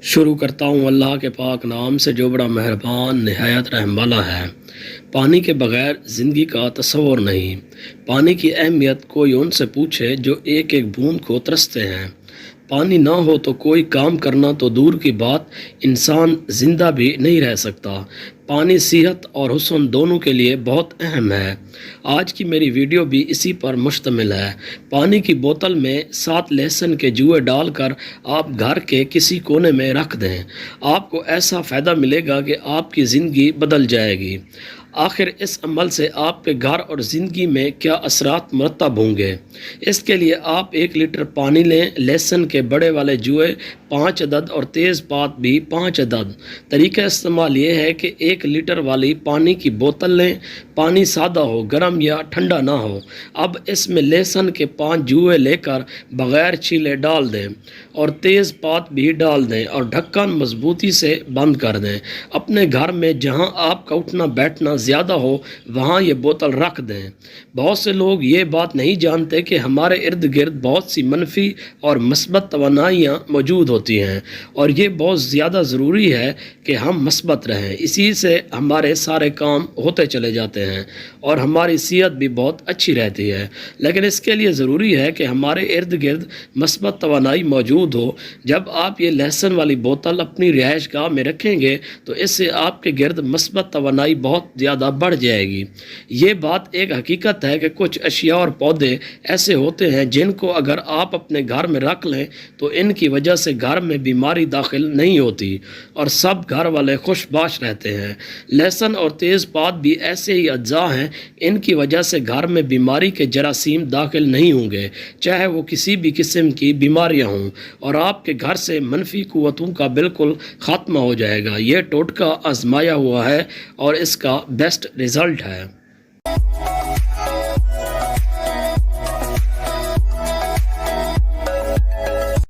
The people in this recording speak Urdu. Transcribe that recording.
شروع کرتا ہوں اللہ کے پاک نام سے جو بڑا مہربان نہایت رحم والا ہے۔ پانی کے بغیر زندگی کا تصور نہیں۔ پانی کی اہمیت کوئی ان سے پوچھے جو ایک ایک بوند کو ترستے ہیں۔ پانی نہ ہو تو کوئی کام کرنا تو دور کی بات، انسان زندہ بھی نہیں رہ سکتا۔ پانی صحت اور حسن دونوں کے لیے بہت اہم ہے۔ آج کی میری ویڈیو بھی اسی پر مشتمل ہے۔ پانی کی بوتل میں 7 لہسن کے جوئے ڈال کر آپ گھر کے کسی کونے میں رکھ دیں، آپ کو ایسا فائدہ ملے گا کہ آپ کی زندگی بدل جائے گی۔ آخر اس عمل سے آپ کے گھر اور زندگی میں کیا اثرات مرتب ہوں گے؟ اس کے لیے آپ 1 لیٹر پانی لیں، لہسن کے بڑے والے جوئے 5 عدد اور تیز پات بھی 5 عدد۔ طریقہ استعمال یہ ہے کہ 1 لیٹر والی پانی کی بوتل لیں، پانی سادہ ہو، گرم یا ٹھنڈا نہ ہو۔ اب اس میں لہسن کے 5 جوئے لے کر بغیر چھیلے ڈال دیں اور تیز پات بھی ڈال دیں اور ڈھکن مضبوطی سے بند کر دیں۔ اپنے گھر میں جہاں آپ کا اٹھنا بیٹھنا زیادہ ہو وہاں یہ بوتل رکھ دیں۔ بہت سے لوگ یہ بات نہیں جانتے کہ ہمارے ارد گرد بہت سی منفی اور مثبت توانائیاں موجود ہوتی ہیں، اور یہ بہت زیادہ ضروری ہے کہ ہم مثبت رہیں۔ اسی سے ہمارے سارے کام ہوتے چلے جاتے ہیں اور ہماری صحت بھی بہت اچھی رہتی ہے۔ لیکن اس کے لیے ضروری ہے کہ ہمارے ارد گرد مثبت توانائی موجود ہو۔ جب آپ یہ لہسن والی بوتل اپنی رہائش گاہ میں رکھیں گے تو اس سے آپ کے گرد مثبت توانائی بہت زیادہ بڑھ جائے گی۔ یہ بات ایک حقیقت ہے کہ کچھ اشیاء اور پودے ایسے ہوتے ہیں جن کو اگر آپ اپنے گھر میں رکھ لیں تو ان کی وجہ سے گھر میں بیماری داخل نہیں ہوتی اور سب گھر والے خوش باش رہتے ہیں۔ لہسن اور تیز پات بھی ایسے ہی اجزاء ہیں، ان کی وجہ سے گھر میں بیماری کے جراثیم داخل نہیں ہوں گے، چاہے وہ کسی بھی قسم کی بیماریاں ہوں، اور آپ کے گھر سے منفی قوتوں کا بالکل خاتمہ ہو جائے گا۔ یہ ٹوٹکا آزمایا ہوا ہے اور اس کا بیسٹ رزلٹ ہے۔